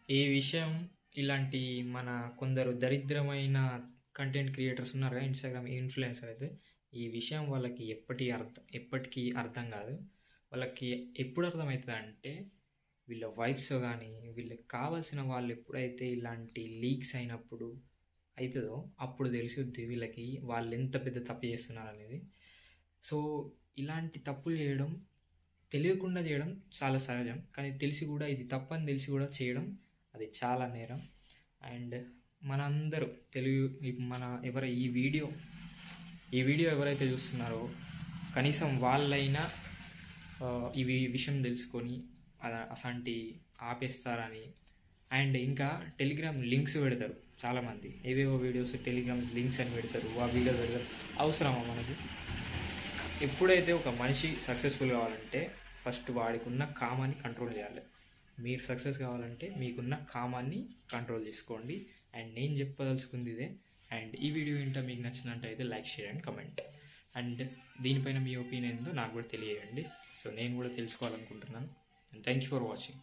ఈ విషయం ఇలాంటి మన కొందరు దరిద్రమైన కంటెంట్ క్రియేటర్స్ ఉన్నారు కదా! ఇన్‌స్టాగ్రామ్ ఇన్‌ఫ్లుయెన్సర్ అయితే, ఈ విషయం వాళ్ళకి ఎప్పటికీ అర్థం కాదు. వాళ్ళకి ఎప్పుడు అర్థమైతదంటే, వీళ్ళ వైఫ్స్ గానీ, వీళ్ళకి కావాల్సిన వాళ్ళు ఎప్పుడైతే ఇలాంటి లీక్స్ అయినప్పుడు అయితదో, అప్పుడు తెలిసిద్ది వీళ్ళకి వాళ్ళెంత పెద్ద తప్పు చేస్తున్నారనేది. సో, ఇలాంటి తప్పులు చేయడం, తెలియకుండా చేయడం చాలా సహజం. కానీ తెలిసి కూడా ఇది తప్పని తెలిసి కూడా చేయడం అది చాలా నేరం. అండ్ మనందరూ మన ఈ వీడియో ఎవరైతే చూస్తున్నారో కనీసం వాళ్ళైనా విషయం తెలుసుకొని అసంటి ఆపేస్తారని. అండ్ ఇంకా టెలిగ్రామ్ లింక్స్ పెడతారు చాలామంది. ఏవేవో వీడియోస్ టెలిగ్రామ్ లింక్స్ అని పెడతారు, ఆ వీడియో పెడతారు. అవసరమా మనకి? ఎప్పుడైతే ఒక మనిషి సక్సెస్ఫుల్ కావాలంటే ఫస్ట్ వాడికున్న కామాన్ని కంట్రోల్ చేయాలి. మీరు సక్సెస్ కావాలంటే మీకున్న కామాన్ని కంట్రోల్ చేసుకోండి. అండ్ నేను చెప్పదలుచుకుంది ఇదే. అండ్ ఈ వీడియో ఏంటో మీకు నచ్చినట్టయితే like, share and comment. And దీనిపైన మీ ఒపీనియన్ ఏందో నాకు కూడా తెలియజేయండి. సో నేను కూడా తెలుసుకోవాలనుకుంటున్నాను. And thank you for watching.